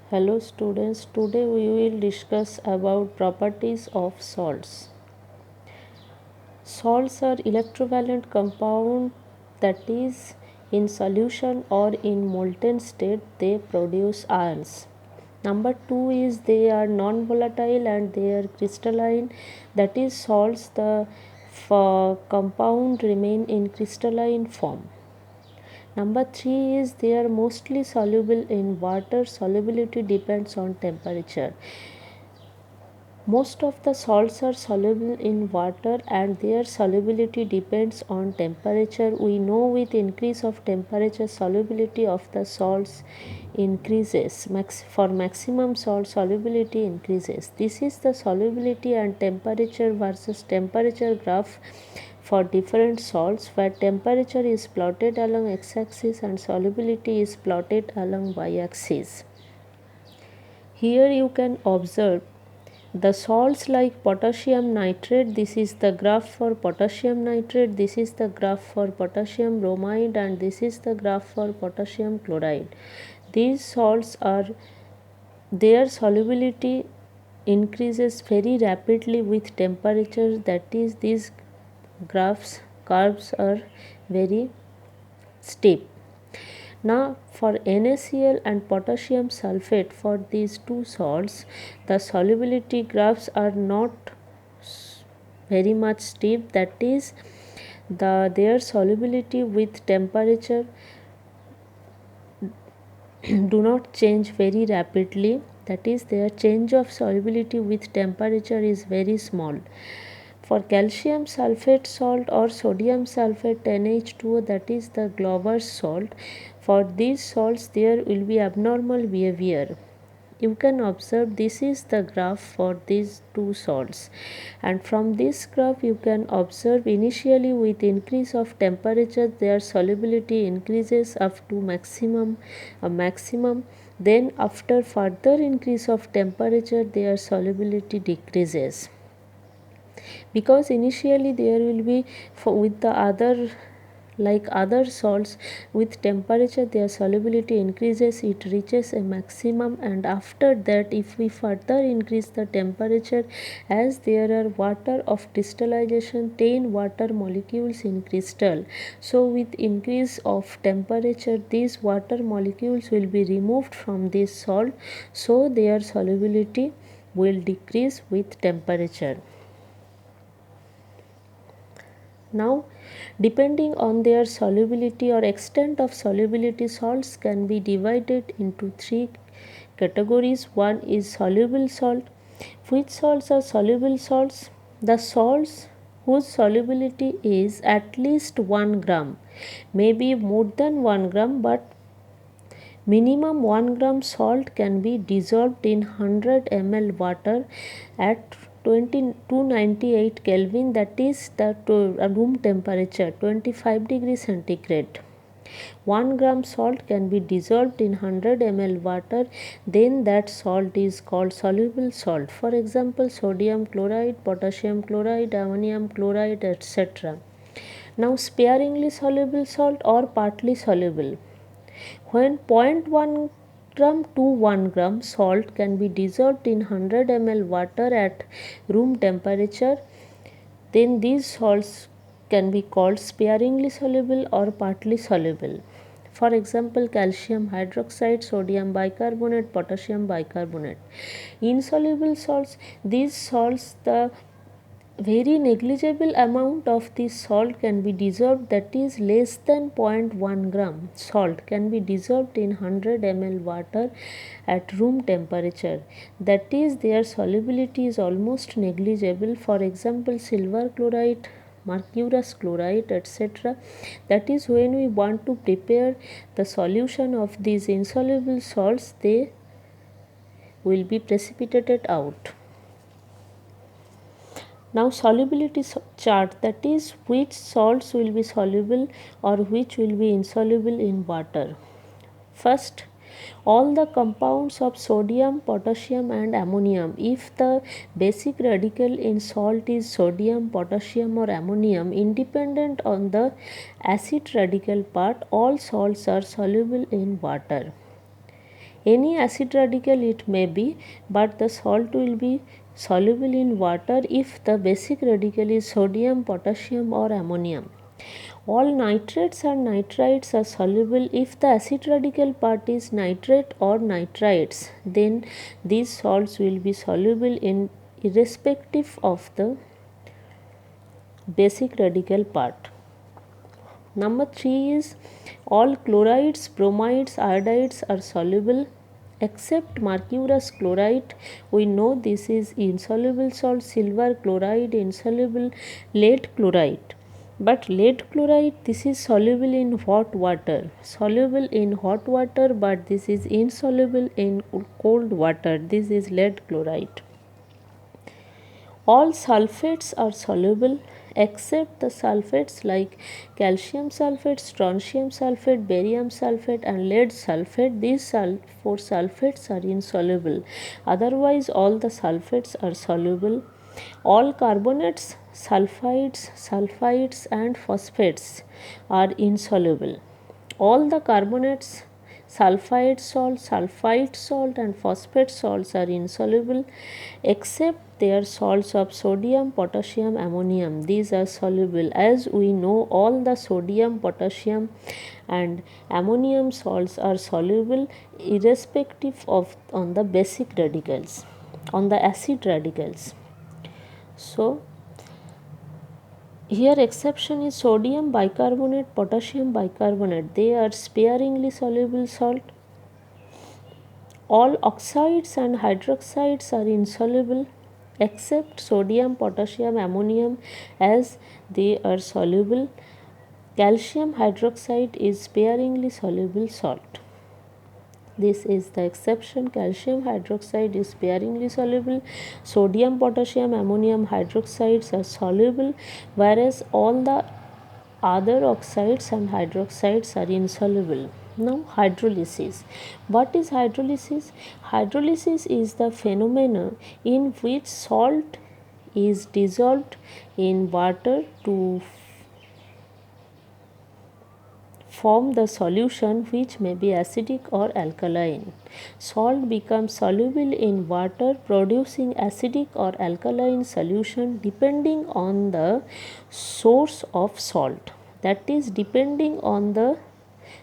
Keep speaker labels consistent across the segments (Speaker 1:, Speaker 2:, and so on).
Speaker 1: Hello students, today we will discuss about properties of salts. Salts are electrovalent compound that is in solution or in molten state they produce ions. Number 2 is they are non-volatile and they are crystalline, that is salts the compound remain in crystalline form. Number 3 is they are mostly soluble in water. Solubility depends on temperature. Most of the salts are soluble in water and their solubility depends on temperature. We know with increase of temperature solubility of the salts increases. For maximum salt solubility increases. This is the solubility and temperature versus temperature graph for different salts, where temperature is plotted along x-axis and solubility is plotted along y-axis. Here you can observe the salts like potassium nitrate. This is the graph for potassium nitrate, this is the graph for potassium bromide, and this is the graph for potassium chloride. These salts are, their solubility increases very rapidly with temperature, that is these curves are very steep. Now for NaCl and potassium sulfate, for these two salts the solubility graphs are not very much steep, that is their solubility with temperature do not change very rapidly, that is their change of solubility with temperature is very small. For calcium sulfate salt or sodium sulfate NH2O, that is the Glauber's salt, for these salts there will be abnormal behavior. You can observe this is the graph for these two salts, and from this graph you can observe initially with increase of temperature their solubility increases up to maximum, then after further increase of temperature their solubility decreases, because initially there will be with the other salts with temperature their solubility increases, it reaches a maximum, and after that if we further increase the temperature, as there are water of crystallization 10 water molecules in crystal, so with increase of temperature these water molecules will be removed from this salt, so their solubility will decrease with temperature. Now, depending on their solubility or extent of solubility, salts can be divided into three categories. One is soluble salt. Which salts are soluble salts? The salts whose solubility is at least 1 gram, maybe more than 1 gram, but minimum 1 gram salt can be dissolved in 100 ml water at 298 Kelvin, that is the room temperature 25 degrees centigrade. 1 gram salt can be dissolved in 100 ml water, then that salt is called soluble salt. For example, sodium chloride, potassium chloride, ammonium chloride, etc. Now sparingly soluble salt or partly soluble. When 0.1 gram to 1 gram salt can be dissolved in 100 ml water at room temperature, then these salts can be called sparingly soluble or partly soluble. For example, calcium hydroxide, sodium bicarbonate, potassium bicarbonate. Insoluble salts, these salts, the very negligible amount of this salt can be dissolved, that is less than 0.1 gram salt can be dissolved in 100 ml water at room temperature, that is their solubility is almost negligible. For example, silver chloride, mercurous chloride, etc. That is when we want to prepare the solution of these insoluble salts, they will be precipitated out. Now solubility chart, that is which salts will be soluble or which will be insoluble in water. First, all the compounds of sodium, potassium and ammonium. If the basic radical in salt is sodium, potassium or ammonium, independent on the acid radical part, all salts are soluble in water. Any acid radical it may be, but the salt will be soluble in water if the basic radical is sodium, potassium or ammonium. All nitrates and nitrites are soluble if the acid radical part is nitrate or nitrites. Then these salts will be soluble in irrespective of the basic radical part. Number 3 is all chlorides, bromides, iodides are soluble except mercurous chloride. We know this is insoluble salt. Silver chloride insoluble. Lead chloride, but lead chloride, this is soluble in hot water, but this is insoluble in cold water. This is lead chloride. All sulfates are soluble except the sulfates like calcium sulfate, strontium sulfate, barium sulfate and lead sulfate. These 4 sulfates are insoluble. Otherwise all the sulfates are soluble. All carbonates, sulfides and phosphates are insoluble. All the carbonates, sulfide salt and phosphate salts are insoluble except their salts of sodium, potassium, ammonium. These are soluble. As we know, all the sodium, potassium and ammonium salts are soluble irrespective of on the basic radicals, on the acid radicals. So here exception is sodium bicarbonate, potassium bicarbonate. They are sparingly soluble salt. All oxides and hydroxides are insoluble except sodium, potassium, ammonium, as they are soluble. Calcium hydroxide is sparingly soluble salt. This is the exception. Calcium hydroxide is sparingly soluble. Sodium, potassium, ammonium hydroxides are soluble, whereas all the other oxides and hydroxides are insoluble. Now hydrolysis. What is hydrolysis? Hydrolysis is the phenomenon in which salt is dissolved in water to form the solution which may be acidic or alkaline. Salt becomes soluble in water producing acidic or alkaline solution depending on the source of salt. That is, depending on the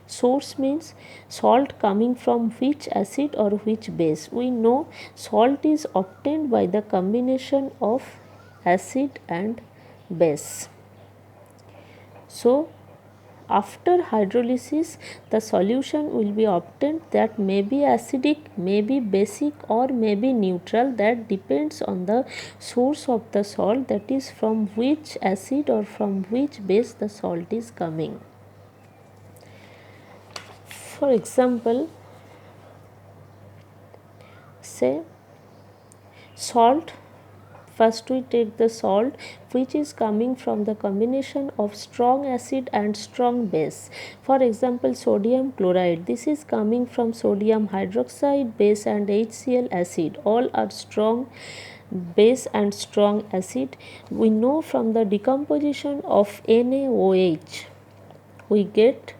Speaker 1: source means salt coming from which acid or which base. We know salt is obtained by the combination of acid and base. So after hydrolysis, the solution will be obtained that may be acidic, may be basic or may be neutral. That depends on the source of the salt, that is from which acid or from which base the salt is coming. For example, say salt. First we take the salt which is coming from the combination of strong acid and strong base. For example, sodium chloride. This is coming from sodium hydroxide, base and HCl acid. All are strong base and strong acid. We know from the decomposition of NaOH we get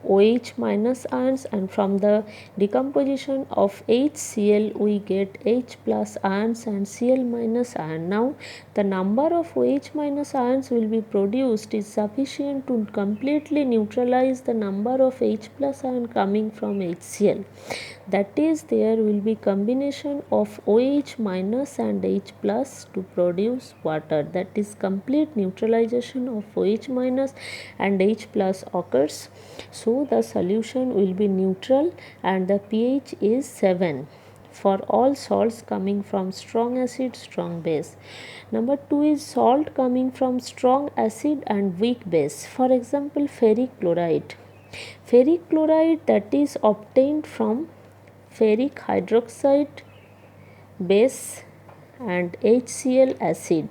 Speaker 1: OH minus ions, and from the decomposition of HCl we get H plus ions and Cl minus ion. Now the number of OH minus ions will be produced is sufficient to completely neutralize the number of H plus ion coming from HCl. That is, there will be combination of OH minus and H plus to produce water. That is, complete neutralization of OH minus and H plus occurs. So the solution will be neutral and the pH is 7 for all salts coming from strong acid, strong base. Number 2 is salt coming from strong acid and weak base. For example, ferric chloride. Ferric chloride, that is obtained from ferric hydroxide base and HCl acid,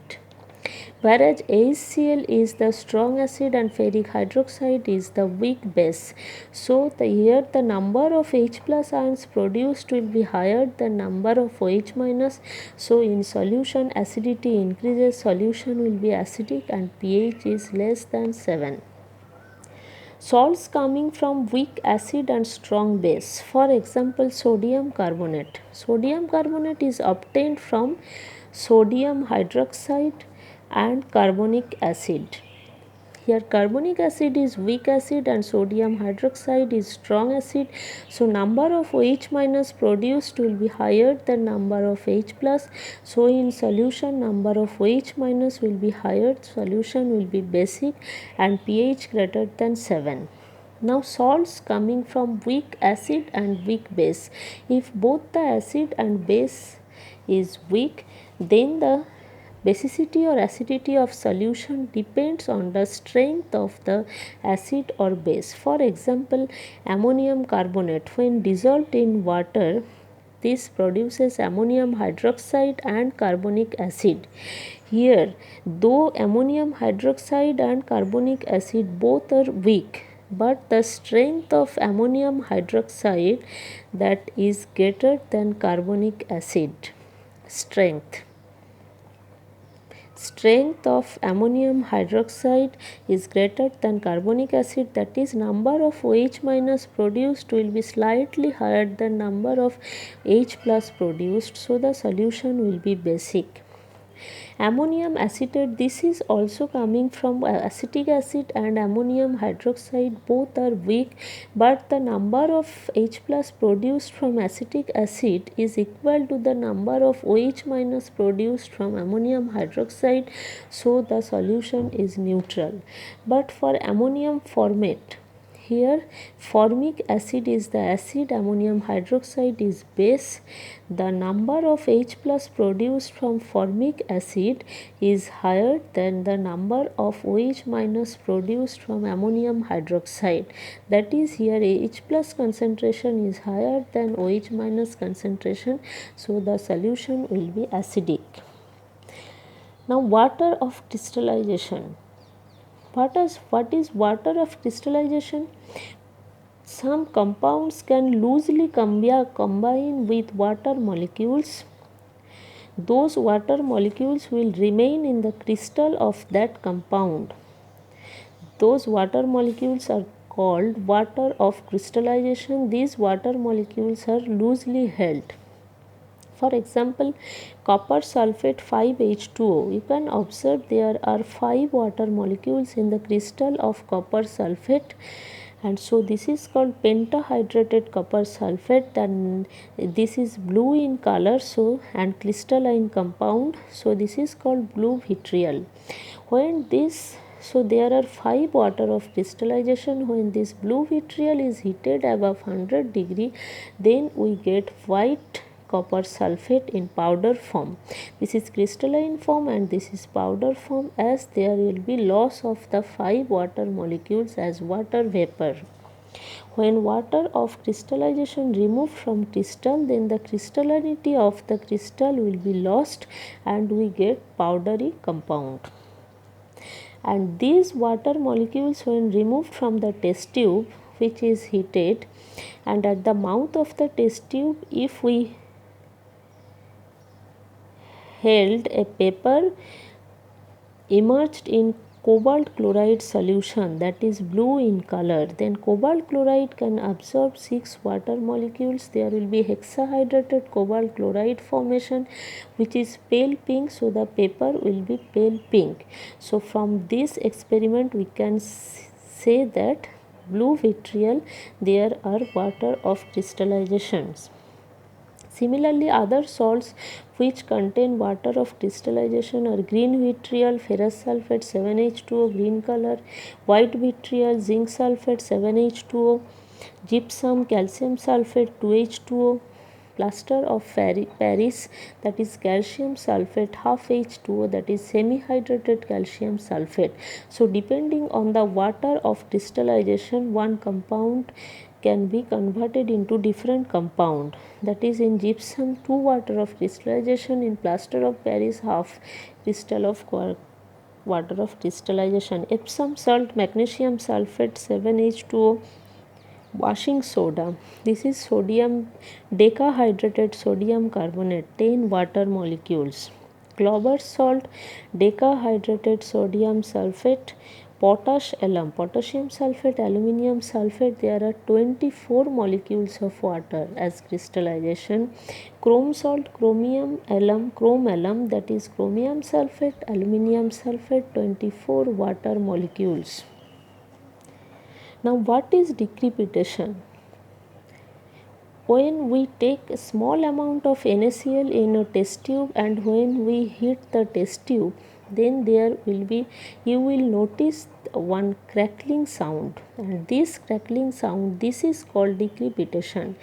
Speaker 1: whereas HCl is the strong acid and ferric hydroxide is the weak base. So here the number of H plus ions produced will be higher than number of OH minus. So in solution acidity increases, solution will be acidic and pH is less than 7. Salts coming from weak acid and strong base. For example, sodium carbonate. Sodium carbonate is obtained from sodium hydroxide and carbonic acid. Here carbonic acid is weak acid and sodium hydroxide is strong acid. So number of OH minus produced will be higher than number of H plus. So in solution number of OH minus will be higher, solution will be basic and pH greater than 7. Now salts coming from weak acid and weak base. If both the acid and base is weak, then the basicity or acidity of solution depends on the strength of the acid or base. For example, ammonium carbonate when dissolved in water, this produces ammonium hydroxide and carbonic acid. Here, though ammonium hydroxide and carbonic acid both are weak, but the strength of ammonium hydroxide that is greater than carbonic acid strength of ammonium hydroxide is greater than carbonic acid, that is number of OH minus produced will be slightly higher than number of H plus produced, so the solution will be basic. Ammonium acetate, this is also coming from acetic acid and ammonium hydroxide, both are weak, but the number of H plus produced from acetic acid is equal to the number of OH minus produced from ammonium hydroxide, so the solution is neutral. But for ammonium formate, here formic acid is the acid, ammonium hydroxide is base. The number of H plus produced from formic acid is higher than the number of OH minus produced from ammonium hydroxide. That is, here H plus concentration is higher than OH minus concentration, so the solution will be acidic. Now water of crystallization. What is water of crystallization? Some compounds can loosely combine with water molecules. Those water molecules will remain in the crystal of that compound. Those water molecules are called water of crystallization. These water molecules are loosely held. For example, copper sulfate 5H2O. You can observe there are 5 water molecules in the crystal of copper sulfate, and so this is called pentahydrated copper sulfate, and this is blue in color, so and crystalline compound, so this is called blue vitriol. When this, so there are 5 water of crystallization. When this blue vitriol is heated above 100 degree, then we get white copper sulfate in powder form. This is crystalline form and this is powder form, as there will be loss of the 5 water molecules as water vapor. When water of crystallization removed from crystal, then the crystallinity of the crystal will be lost and we get powdery compound. And these water molecules, when removed from the test tube which is heated, and at the mouth of the test tube, if we held a paper immersed in cobalt chloride solution that is blue in color, then cobalt chloride can absorb 6 water molecules. There will be hexahydrated cobalt chloride formation which is pale pink, so the paper will be pale pink. So from this experiment we can say that blue vitriol, there are water of crystallizations. Similarly, other salts which contain water of crystallization are green vitriol, ferrous sulfate 7H2O green color, white vitriol, zinc sulfate 7H2O, gypsum, calcium sulfate 2H2O, plaster of Paris, that is calcium sulfate half H2O, that is semi-hydrated calcium sulfate. So depending on the water of crystallization, one compound can be converted into different compound. That is, in gypsum 2 water of crystallization, in plaster of Paris half crystal of water of crystallization. Epsom salt, magnesium sulfate 7H2O, washing soda, this is sodium decahydrated sodium carbonate 10 water molecules. Glauber's salt, decahydrated sodium sulfate potash alum, potassium sulfate, aluminium sulfate, there are 24 molecules of water as crystallization. Chrome salt, chromium alum, chrome alum, that is chromium sulfate, aluminium sulfate, 24 water molecules. Now what is decrypitation? When we take a small amount of NaCl in a test tube and when we hit the test tube, then there will be, you will notice one crackling sound, and this crackling sound, this is called decrypitation.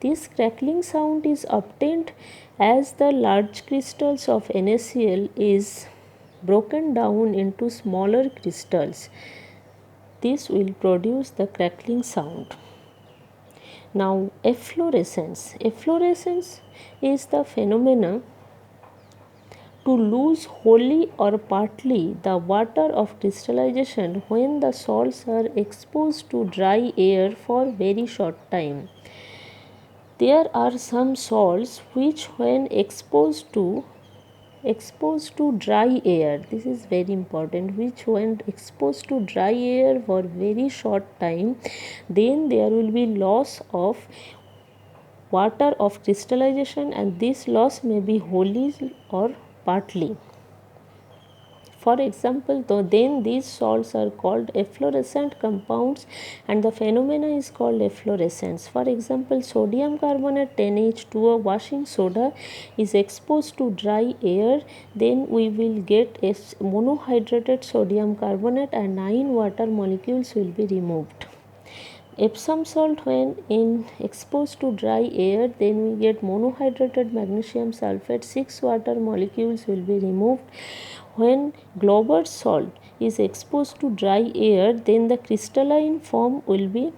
Speaker 1: This crackling sound is obtained as the large crystals of NaCl is broken down into smaller crystals. This will produce the crackling sound. Now efflorescence. Efflorescence is the phenomena to lose wholly or partly the water of crystallization when the salts are exposed to dry air for very short time. There are some salts which when exposed to dry air, this is very important, which when exposed to dry air for very short time, then there will be loss of water of crystallization, and this loss may be wholly or partly. For example, then these salts are called efflorescent compounds and the phenomena is called efflorescence. For example, sodium carbonate 10H2O washing soda is exposed to dry air, then we will get a monohydrated sodium carbonate and 9 water molecules will be removed. Epsom salt when exposed to dry air, then we get monohydrated magnesium sulfate, 6 water molecules will be removed. When Glauber's salt is exposed to dry air, then the crystalline form will be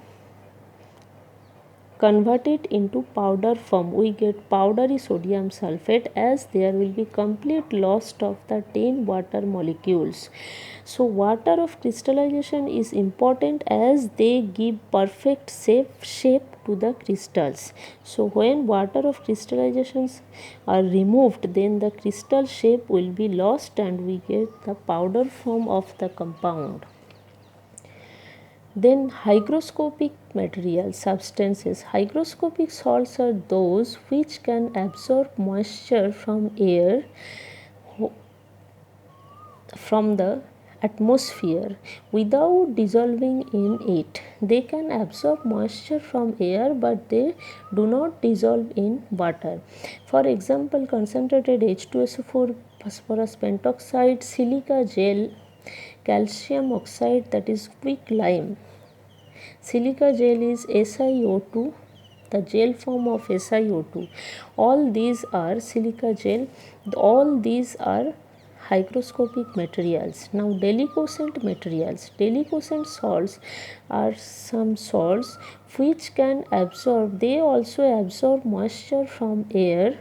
Speaker 1: converted into powder form. We get powdery sodium sulfate as there will be complete loss of the 10 water molecules. So water of crystallization is important as they give perfect shape to the crystals. So when water of crystallizations are removed, then the crystal shape will be lost and we get the powder form of the compound. Then hygroscopic material substances. Hygroscopic salts are those which can absorb moisture from air from the atmosphere without dissolving in it. They can absorb moisture from air but they do not dissolve in water. For example, concentrated H2SO4, phosphorus pentoxide, silica gel, calcium oxide, that is quicklime. Silica gel is SiO2, the gel form of SiO2. All these are silica gel, all these are hygroscopic materials. Now deliquescent materials. Deliquescent salts are some salts which can absorb, they also absorb moisture from air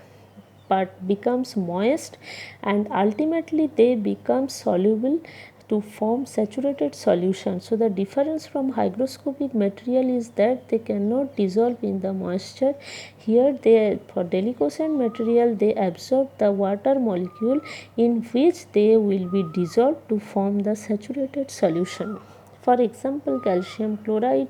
Speaker 1: but becomes moist and ultimately they become soluble to form saturated solution. So the difference from hygroscopic material is that they cannot dissolve in the moisture. Here they, for deliquescent material, they absorb the water molecule in which they will be dissolved to form the saturated solution. For example, calcium chloride,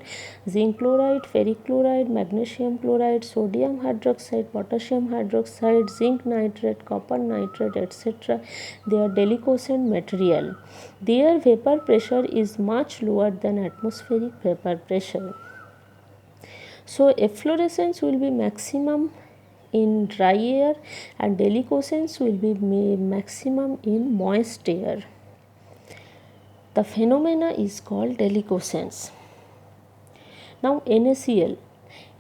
Speaker 1: zinc chloride, ferric chloride, magnesium chloride, sodium hydroxide, potassium hydroxide, zinc nitrate, copper nitrate, etc. They are deliquescent material. Their vapor pressure is much lower than atmospheric vapor pressure. So efflorescence will be maximum in dry air and deliquescence will be maximum in moist air. The phenomena is called deliquescence. Now NaCl.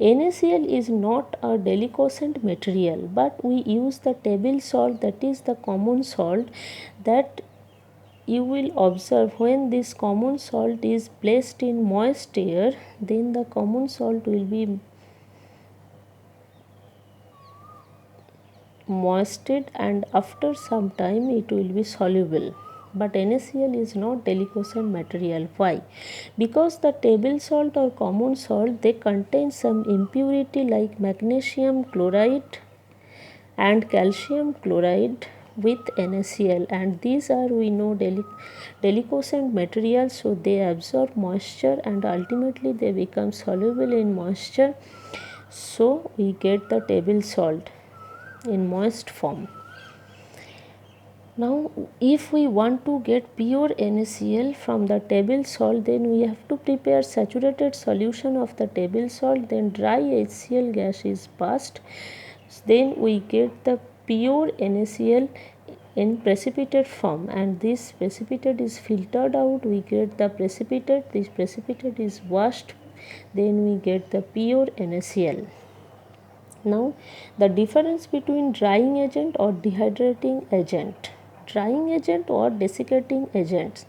Speaker 1: NaCl is not a deliquescent material, but we use the table salt, that is the common salt, that you will observe when this common salt is placed in moist air, then the common salt will be moisted and after some time it will be soluble. But NaCl is not deliquescent material. Why? Because the table salt or common salt, they contain some impurity like magnesium chloride and calcium chloride, with NaCl, and these are, we know, deliquescent materials, so they absorb moisture and ultimately they become soluble in moisture, so we get the table salt in moist form. Now if we want to get pure NaCl from the table salt, then we have to prepare saturated solution of the table salt, then dry HCl gas is passed, then we get the pure NaCl in precipitate form, and this precipitate is filtered out, we get the precipitate, this precipitate is washed, then we get the pure NaCl. Now the difference between drying agent or dehydrating agent. Drying agent or desiccating agents.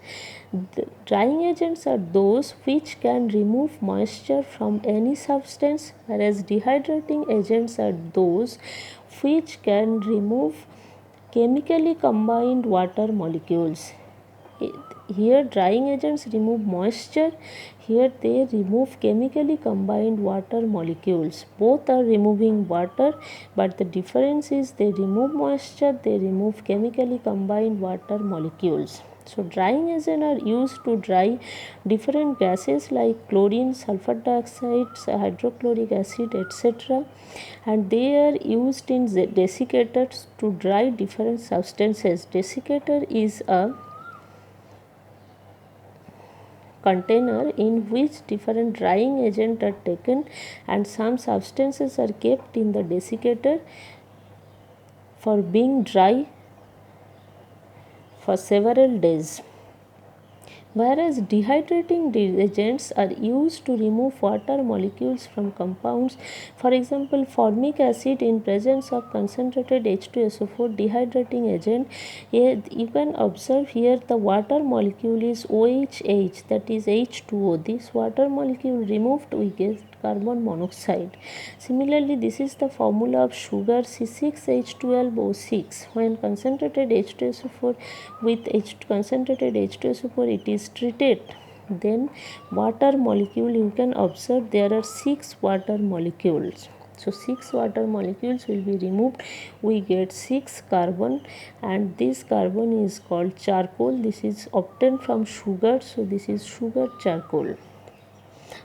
Speaker 1: The drying agents are those which can remove moisture from any substance, whereas dehydrating agents are those which can remove chemically combined water molecules. Here drying agents remove moisture, here they remove chemically combined water molecules. Both are removing water, but the difference is they remove moisture, they remove chemically combined water molecules. So drying agents are used to dry different gases like chlorine, sulfur dioxide, hydrochloric acid, etc., and they are used in desiccators to dry different substances. Desiccator is a container in which different drying agents are taken and some substances are kept in the desiccator for being dry for several days. Whereas dehydrating agents are used to remove water molecules from compounds. For example, formic acid in presence of concentrated H2SO4 dehydrating agent, you can observe here the water molecule is OHH, that is H2O. This water molecule removed, we get carbon monoxide. Similarly, this is the formula of sugar C6H12O6. When concentrated H2SO4 with concentrated H2SO4 it is treated, then water molecule, you can observe there are 6 water molecules. So 6 water molecules will be removed, we get 6 carbon, and this carbon is called charcoal. This is obtained from sugar, so this is sugar charcoal.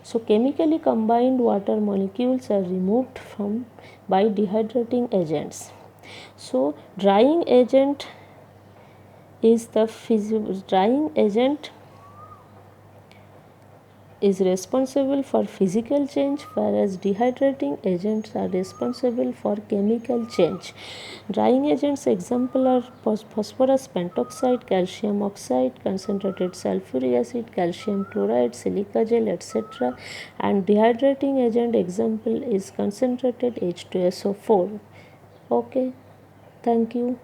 Speaker 1: So chemically combined water molecules are removed from by dehydrating agents. So drying agent is drying agent is responsible for physical change, whereas dehydrating agents are responsible for chemical change. Drying agents example are phosphorus pentoxide, calcium oxide, concentrated sulfuric acid, calcium chloride, silica gel, etc. And dehydrating agent example is concentrated H2SO4. Okay, thank you.